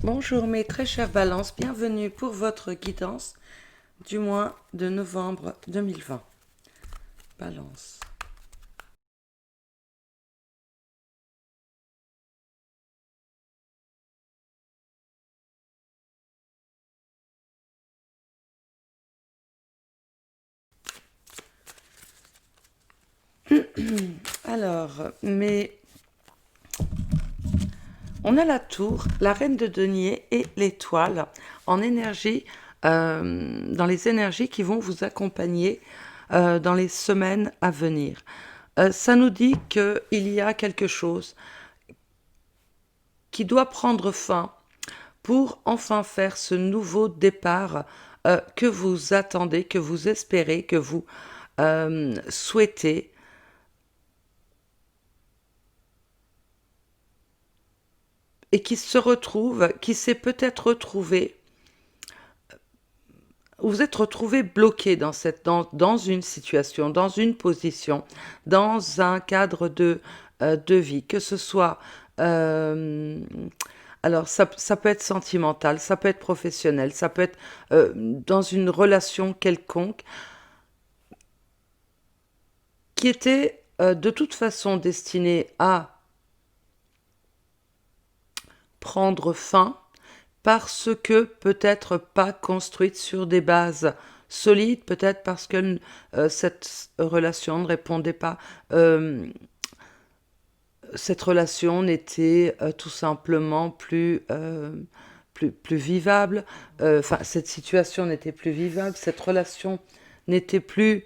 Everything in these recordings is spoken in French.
Bonjour mes très chères balances, bienvenue pour votre guidance du mois de novembre 2020. Balance. Alors, mais on a la tour, la reine de denier et l'étoile en énergie, dans les énergies qui vont vous accompagner dans les semaines à venir. Ça nous dit qu'il y a quelque chose qui doit prendre fin pour enfin faire ce nouveau départ que vous attendez, que vous espérez, que vous souhaitez. Et qui se retrouve, qui s'est peut-être retrouvé, vous êtes retrouvé bloqué dans une situation, dans une position, dans un cadre de vie, que ce soit... euh, alors, ça peut être sentimental, ça peut être professionnel, ça peut être dans une relation quelconque, qui était de toute façon destinée à prendre fin parce que peut-être pas construite sur des bases solides, peut-être parce que cette relation ne répondait pas, euh, cette relation n'était tout simplement plus vivable, enfin cette situation n'était plus vivable, cette relation n'était plus,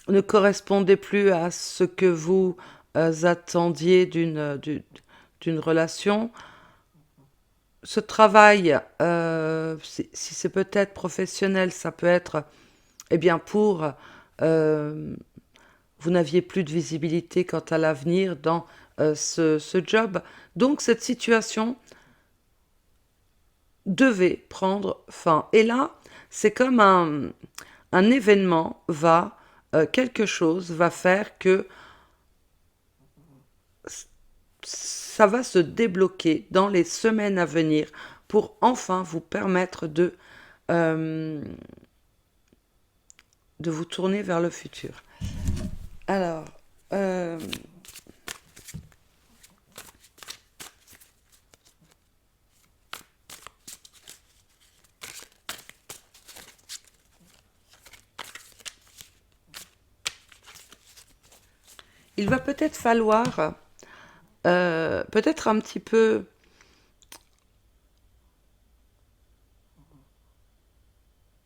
ne correspondait plus à ce que vous attendiez d'une relation. Ce travail, si c'est peut-être professionnel, ça peut être, eh bien, euh, vous n'aviez plus de visibilité quant à l'avenir dans ce job. Donc, cette situation devait prendre fin. Et là, c'est comme un événement quelque chose va faire que ça va se débloquer dans les semaines à venir pour enfin vous permettre euh, de vous tourner vers le futur. Alors, euh, il va peut-être falloir peut-être un petit peu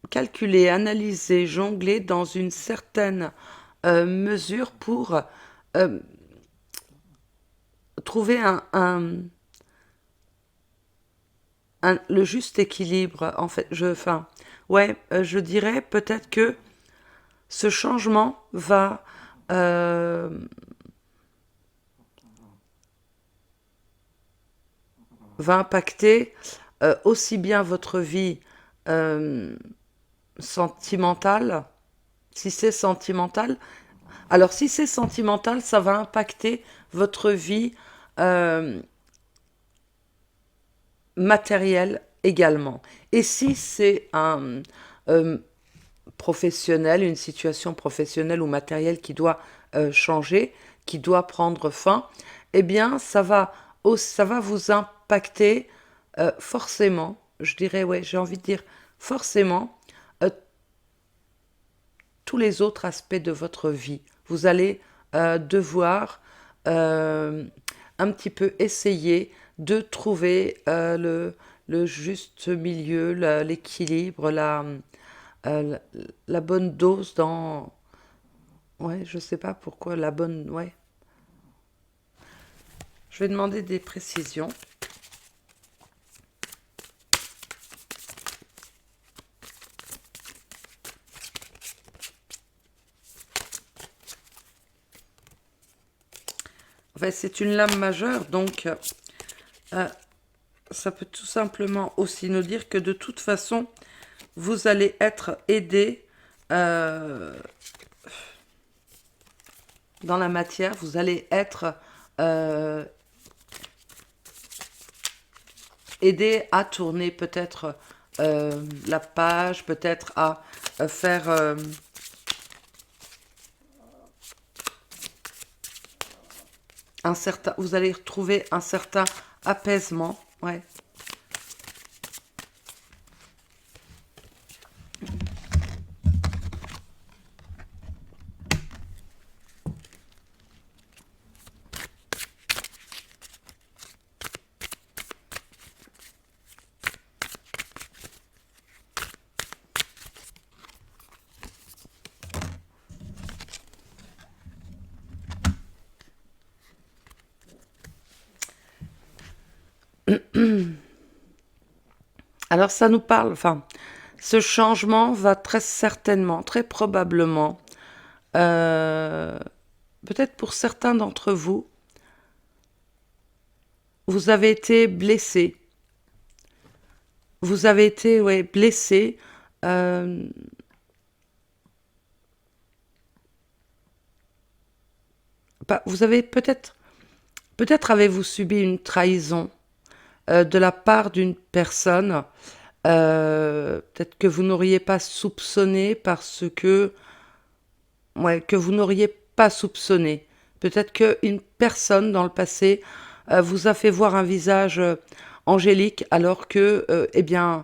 calculer, analyser, jongler dans une certaine mesure pour euh, trouver le juste équilibre. En fait, je dirais peut-être que ce changement euh, va impacter aussi bien votre vie euh, sentimentale, si c'est sentimental. Alors si c'est sentimental, ça va impacter votre vie euh, matérielle également. Et si c'est un euh, professionnel, une situation professionnelle ou matérielle qui doit changer, qui doit prendre fin, eh bien ça va vous impacter forcément, je dirais, ouais, j'ai envie de dire forcément, euh, tous les autres aspects de votre vie. Vous allez devoir euh, un petit peu essayer de trouver le juste milieu, l'équilibre, euh, la bonne dose dans... Ouais, je sais pas pourquoi la bonne... Ouais. Je vais demander des précisions. Enfin, c'est une lame majeure, donc euh, ça peut tout simplement aussi nous dire que de toute façon, vous allez être aidé euh, dans la matière, vous allez être euh, aider à tourner peut-être la page, peut-être à faire un certain, vous allez retrouver un certain apaisement, ouais. Alors ça nous parle, enfin, ce changement va très certainement, très probablement, euh, peut-être pour certains d'entre vous, vous avez été blessé. Vous avez été, ouais, blessé. euh, Vous avez peut-être avez-vous subi une trahison de la part d'une personne, peut-être que vous n'auriez pas soupçonné parce que, ouais, que vous n'auriez pas soupçonné. Peut-être qu'une personne dans le passé vous a fait voir un visage angélique alors que, eh bien,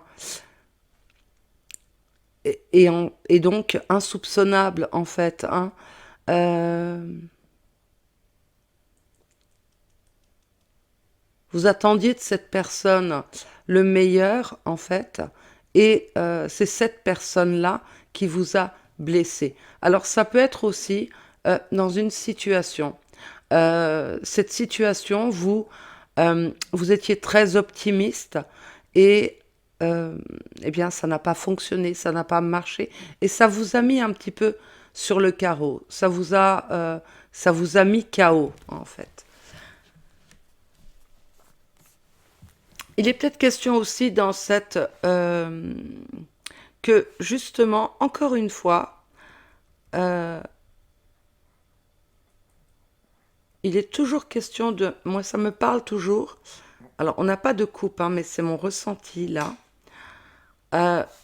et donc insoupçonnable en fait, hein. Euh, Vous attendiez de cette personne le meilleur, en fait, et c'est cette personne-là qui vous a blessé. Alors ça peut être aussi dans une situation. Cette situation, vous étiez très optimiste et eh bien ça n'a pas fonctionné, ça n'a pas marché et ça vous a mis un petit peu sur le carreau. Ça vous a mis KO en fait. Il est peut-être question aussi dans cette que justement, encore une fois, euh, il est toujours question de, moi ça me parle toujours. Alors on n'a pas de coupe, hein, mais c'est mon ressenti là.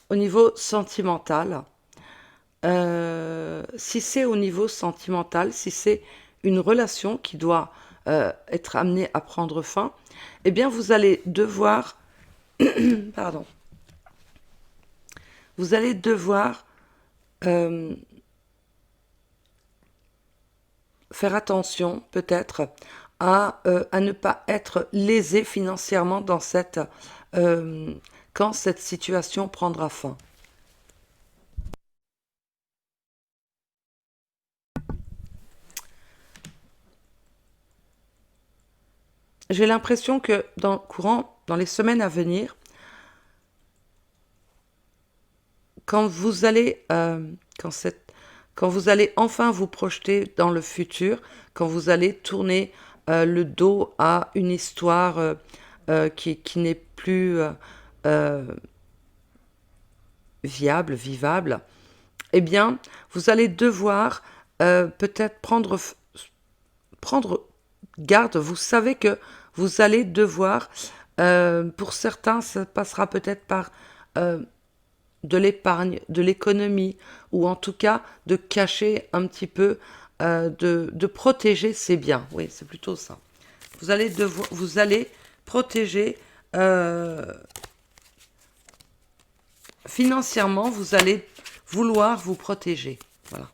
Au niveau sentimental, si c'est au niveau sentimental, si c'est une relation qui doit être amenée à prendre fin, eh bien vous allez devoir, pardon, vous allez devoir euh, faire attention peut-être à ne pas être lésé financièrement dans euh, quand cette situation prendra fin. J'ai l'impression que dans les semaines à venir, quand vous allez, quand cette, quand vous allez enfin vous projeter dans le futur, quand vous allez tourner le dos à une histoire qui n'est plus euh, viable, vivable, eh bien, vous allez devoir peut-être prendre garde. Vous savez que vous allez devoir, pour certains, ça passera peut-être par euh, de l'épargne, de l'économie, ou en tout cas de cacher un petit peu, de protéger ses biens. Oui, c'est plutôt ça. Vous allez protéger financièrement, vous allez vouloir vous protéger. Voilà.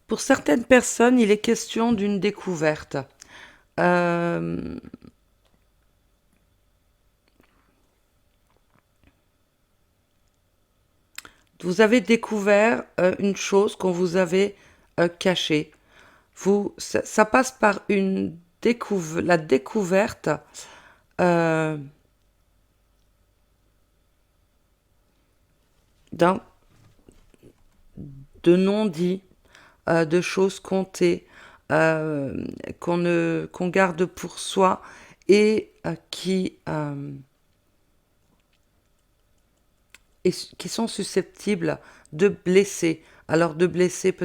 Pour certaines personnes, il est question d'une découverte. Euh, Vous avez découvert une chose qu'on vous avait cachée. Ça passe par une la découverte euh, d'un, de non-dits, de choses comptées, qu'on garde pour soi et qui sont susceptibles de blesser. Alors de blesser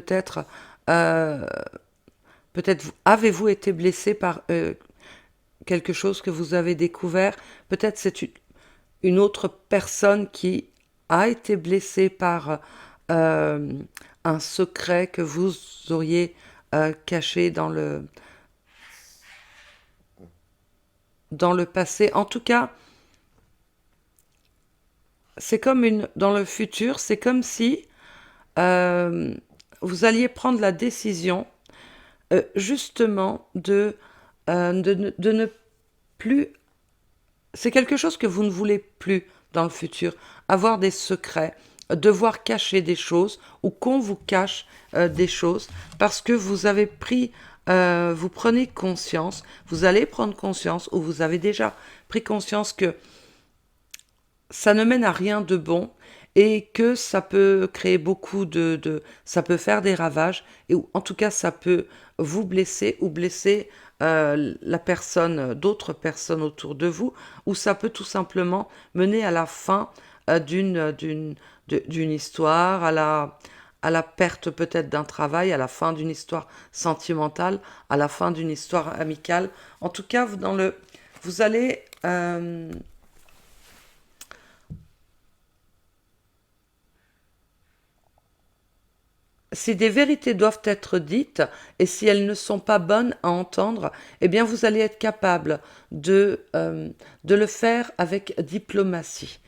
euh, peut-être avez-vous été blessé par quelque chose que vous avez découvert. Peut-être c'est une autre personne qui a été blessée par euh, un secret que vous auriez caché dans le passé. En tout cas, c'est comme dans le futur, c'est comme si euh, vous alliez prendre la décision justement de ne plus. C'est quelque chose que vous ne voulez plus dans le futur. Avoir des secrets, devoir cacher des choses ou qu'on vous cache des choses parce que vous prenez conscience, vous allez prendre conscience ou vous avez déjà pris conscience que ça ne mène à rien de bon et que ça peut créer ça peut faire des ravages et en tout cas ça peut vous blesser ou blesser d'autres personnes autour de vous, ou ça peut tout simplement mener à la fin d'une histoire, à la perte peut-être d'un travail, à la fin d'une histoire sentimentale, à la fin d'une histoire amicale. En tout cas, vous allez si des vérités doivent être dites et si elles ne sont pas bonnes à entendre, eh bien vous allez être capable de le faire avec diplomatie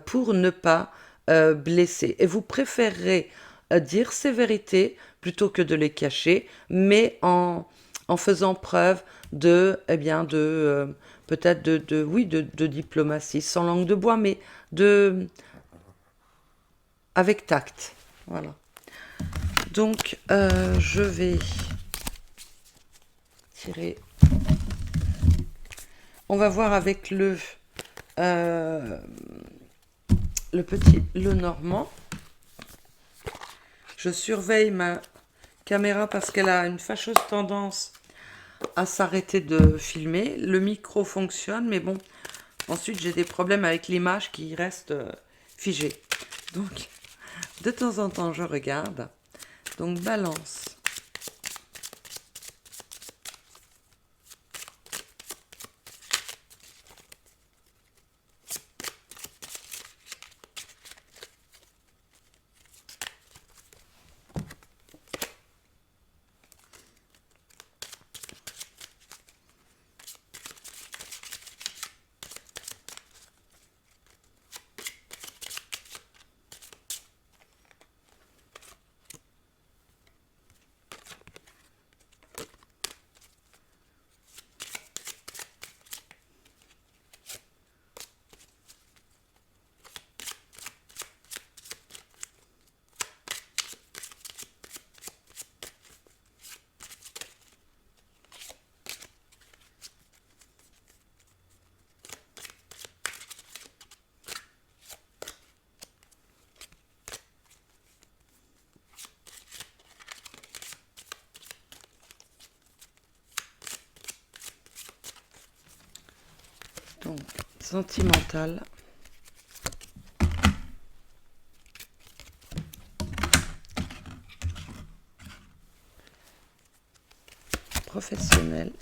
pour ne pas blesser. Et vous préférerez dire ces vérités plutôt que de les cacher, mais en faisant preuve peut-être oui, de diplomatie, sans langue de bois, mais de, avec tact. Voilà. Donc, je vais tirer. On va voir avec euh, le petit Lenormand. Je surveille ma caméra parce qu'elle a une fâcheuse tendance à s'arrêter de filmer. Le micro fonctionne, mais bon, ensuite j'ai des problèmes avec l'image qui reste figée. Donc, de temps en temps, je regarde. Donc, balance. Donc, sentimental. Professionnel.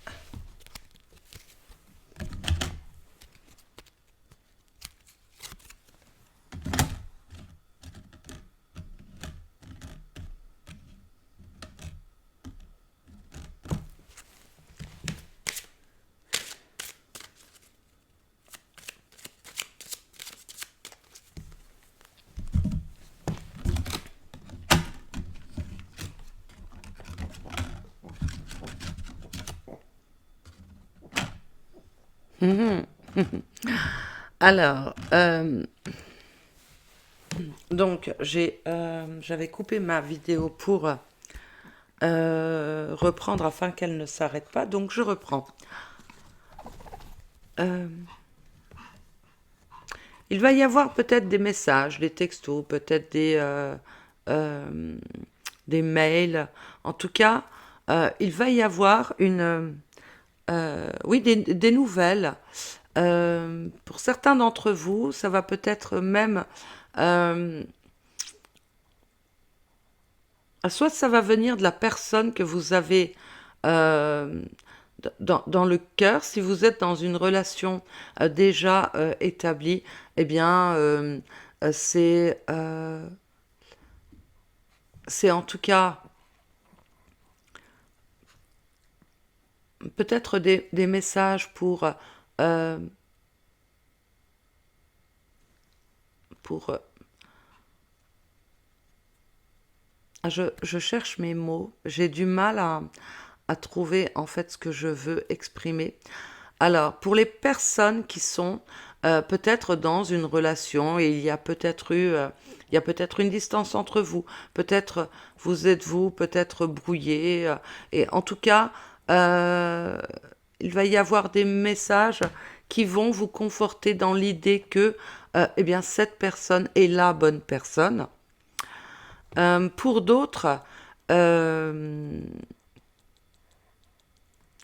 Alors, donc j'avais coupé ma vidéo pour reprendre afin qu'elle ne s'arrête pas. Donc je reprends. Euh, il va y avoir peut-être des messages, des textos, peut-être euh, des mails. En tout cas, il va y avoir oui, des nouvelles. Pour certains d'entre vous, ça va peut-être même euh, soit ça va venir de la personne que vous avez euh, dans le cœur. Si vous êtes dans une relation déjà établie, eh bien, euh, c'est euh, c'est en tout cas peut-être des messages euh, pour je cherche mes mots. J'ai du mal à trouver en fait ce que je veux exprimer. Alors, pour les personnes qui sont peut-être dans une relation et il y a peut-être une distance entre vous, peut-être vous peut-être brouillé, et en tout cas, euh, il va y avoir des messages qui vont vous conforter dans l'idée que, eh bien, cette personne est la bonne personne. Pour d'autres, euh,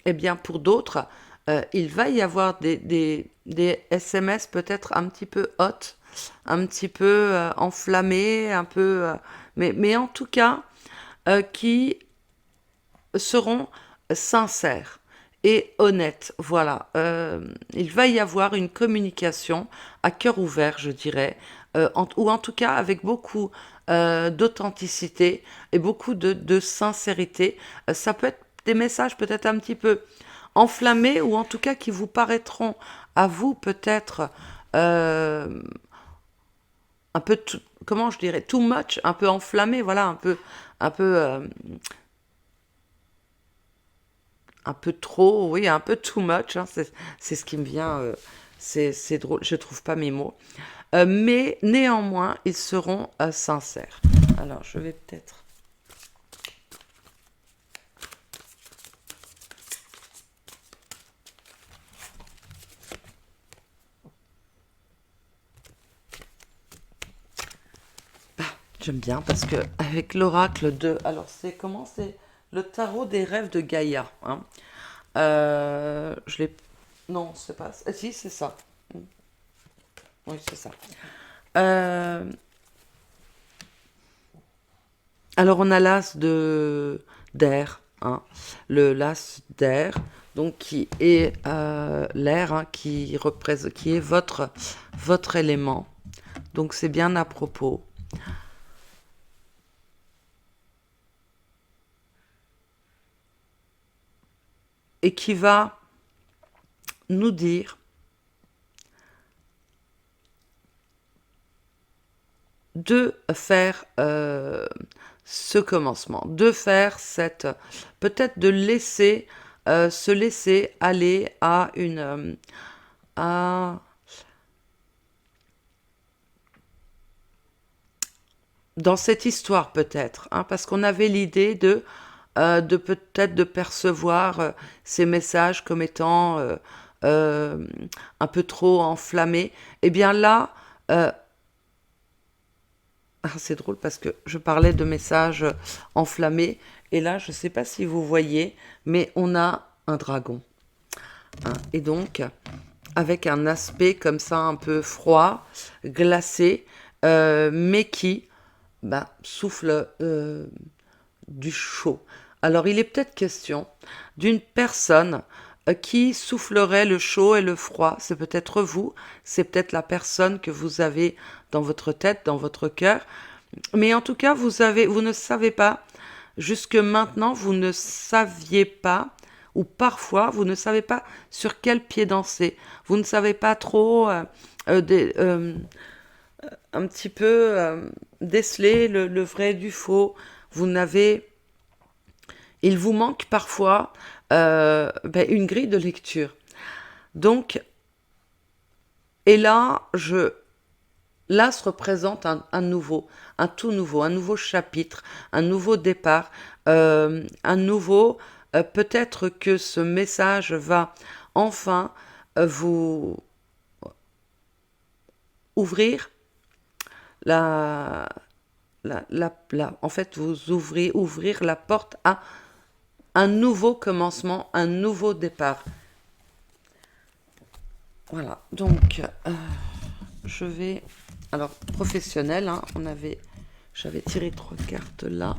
eh bien, pour d'autres, il va y avoir des SMS peut-être un petit peu hot, un petit peu enflammés, un peu, mais en tout cas, qui seront sincères et honnêtes. Voilà. Il va y avoir une communication à cœur ouvert, je dirais, ou en tout cas avec beaucoup d'authenticité et beaucoup de sincérité. Ça peut être des messages peut-être un petit peu enflammés ou en tout cas qui vous paraîtront à vous peut-être euh, un peu, comment je dirais, too much, un peu enflammés, voilà, un peu un peu trop, oui, un peu too much, hein, c'est ce qui me vient, c'est drôle, je trouve pas mes mots. Mais néanmoins, ils seront sincères. Alors, je vais peut-être... J'aime bien parce que avec l'oracle de... Alors, c'est comment c'est le tarot des rêves de Gaïa. Hein. Je l'ai... Non, c'est pas... Si, c'est ça. Oui, c'est ça. Euh, Alors on a l'as de d'air, hein, le l'as d'air, donc qui est l'air, hein, qui représente, qui est votre élément. Donc c'est bien à propos et qui va nous dire de faire ce commencement, de faire cette, peut-être de laisser se laisser aller à à dans cette histoire peut-être, hein, parce qu'on avait l'idée de peut-être de percevoir ces messages comme étant euh, un peu trop enflammés. Eh bien là, euh, c'est drôle parce que je parlais de messages enflammés, et là, je ne sais pas si vous voyez, mais on a un dragon. Hein, et donc, avec un aspect comme ça un peu froid, glacé, mais qui souffle du chaud. Alors il est peut-être question d'une personne qui soufflerait le chaud et le froid. C'est peut-être vous, c'est peut-être la personne que vous avez dans votre tête, dans votre cœur. Mais en tout cas, vous ne savez pas, jusque maintenant, vous ne saviez pas, ou parfois, vous ne savez pas sur quel pied danser. Vous ne savez pas trop un petit peu déceler le vrai du faux. Vous n'avez il vous manque parfois une grille de lecture. Donc, et là, là se représente un tout nouveau chapitre, un nouveau départ, un nouveau, peut-être que ce message va enfin vous ouvrir la, en fait, vous ouvrir la porte à un nouveau commencement, un nouveau départ. Voilà, donc je vais... Alors, professionnel, hein, j'avais tiré 3 cartes là.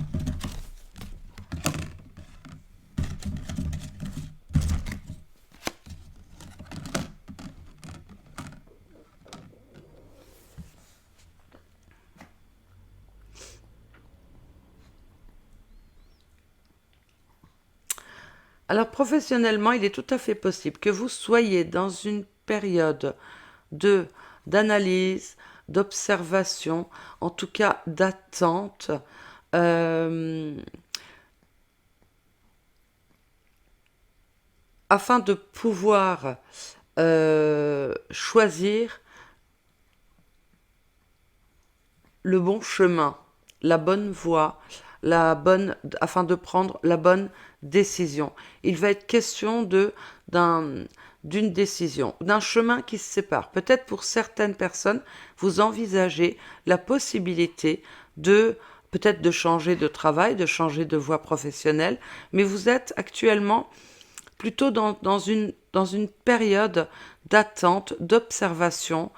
Alors, professionnellement, il est tout à fait possible que vous soyez dans une période de d'analyse, d'observation, en tout cas d'attente, euh, afin de pouvoir choisir le bon chemin, la bonne voie, afin de prendre la bonne décision. Il va être question d'une décision, d'un chemin qui se sépare. Peut-être pour certaines personnes, vous envisagez la possibilité peut-être de changer de travail, de changer de voie professionnelle, mais vous êtes actuellement plutôt dans une période d'attente, d'observation,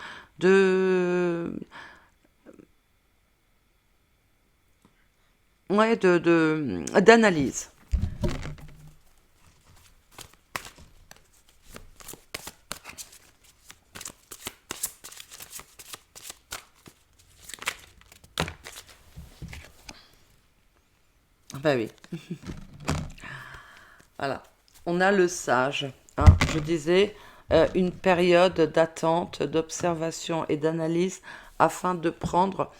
ouais, d'analyse. Ben oui. Voilà. On a le sage. Hein. Je disais, une période d'attente, d'observation et d'analyse afin de prendre.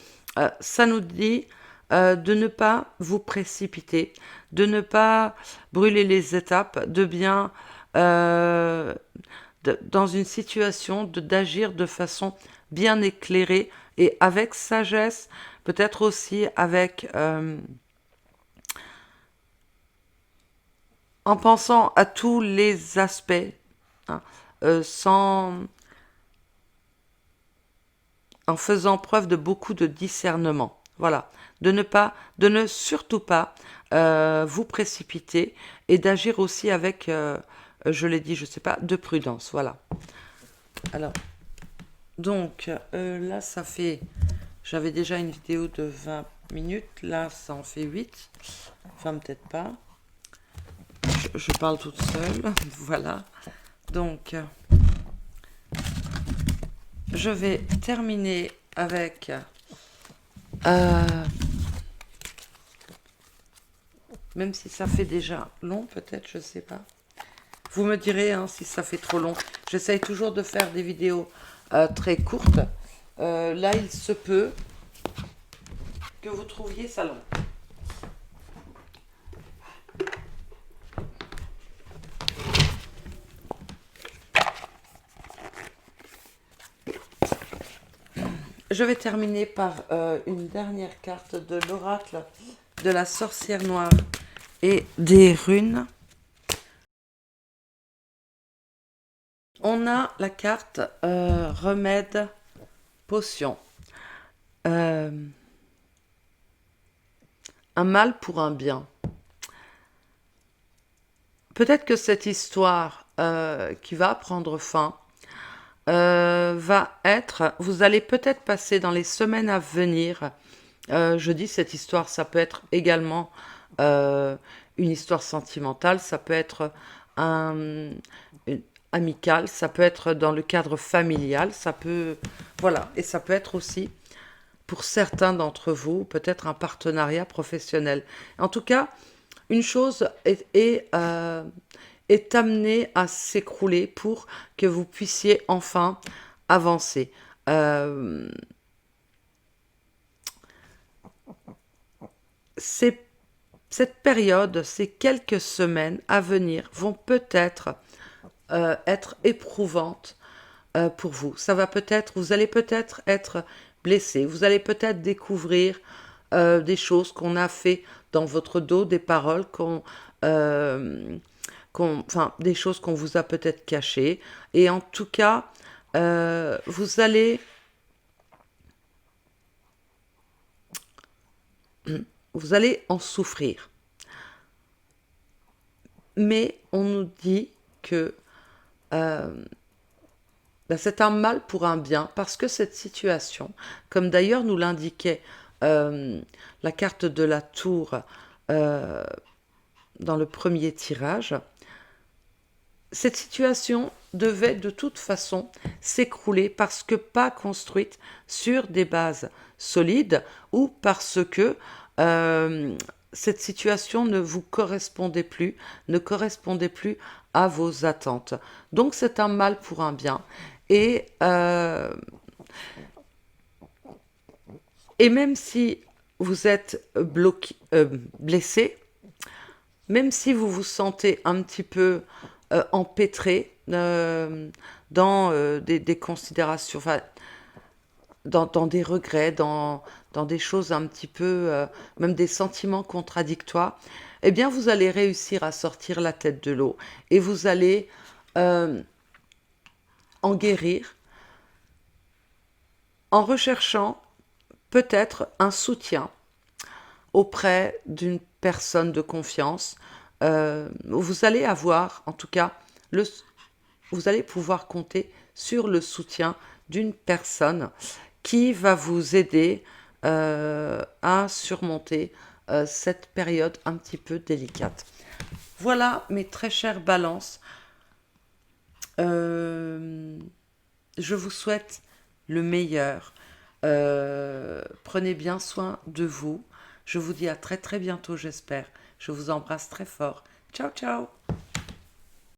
Ça nous dit de ne pas vous précipiter, de ne pas brûler les étapes, de bien, dans une situation, d'agir de façon bien éclairée et avec sagesse, peut-être aussi avec... en pensant à tous les aspects, hein, en faisant preuve de beaucoup de discernement. Voilà, de ne surtout pas vous précipiter et d'agir aussi avec, je l'ai dit, je sais pas, de prudence. Voilà. Alors, donc là, j'avais déjà une vidéo de 20 minutes, là, ça en fait 8. Enfin, peut-être pas. Je parle toute seule, voilà. Donc, je vais terminer avec même si ça fait déjà long, peut-être, je sais pas. Vous me direz hein, si ça fait trop long. J'essaye toujours de faire des vidéos très courtes. Là, il se peut que vous trouviez ça long. Je vais terminer par une dernière carte de l'oracle de la sorcière noire et des runes. On a la carte remède potion. Un mal pour un bien. Peut-être que cette histoire qui va prendre fin va être, vous allez peut-être passer dans les semaines à venir, je dis cette histoire, ça peut être également une histoire sentimentale, ça peut être amicale, ça peut être dans le cadre familial, ça peut, voilà, et ça peut être aussi pour certains d'entre vous, peut-être un partenariat professionnel. En tout cas, une chose est amenée à s'écrouler pour que vous puissiez enfin avancer. Cette période, ces quelques semaines à venir vont peut-être être éprouvantes pour vous. Ça va peut-être, vous allez peut-être être blessé, vous allez peut-être découvrir des choses qu'on a fait dans votre dos des paroles euh, enfin, des choses qu'on vous a peut-être cachées. Et en tout cas, vous allez, vous allez en souffrir. Mais on nous dit que ben, c'est un mal pour un bien, parce que cette situation, comme d'ailleurs nous l'indiquait euh, la carte de la tour euh, dans le premier tirage, cette situation devait de toute façon s'écrouler parce que pas construite sur des bases solides ou parce que euh, cette situation ne vous correspondait plus, ne correspondait plus à vos attentes. Donc c'est un mal pour un bien. Et, euh, et même si vous êtes blessé, même si vous vous sentez un petit peu empêtré dans des considérations, enfin, dans des regrets, dans des choses un petit peu, même des sentiments contradictoires, eh bien, vous allez réussir à sortir la tête de l'eau et vous allez euh, en guérir en recherchant peut-être un soutien auprès d'une personne de confiance. Vous allez avoir, en tout cas, vous allez pouvoir compter sur le soutien d'une personne qui va vous aider à surmonter cette période un petit peu délicate. Voilà, mes très chères balances. Euh, je vous souhaite le meilleur. Prenez bien soin de vous. Je vous dis à très très bientôt, j'espère. Je vous embrasse très fort. Ciao, ciao.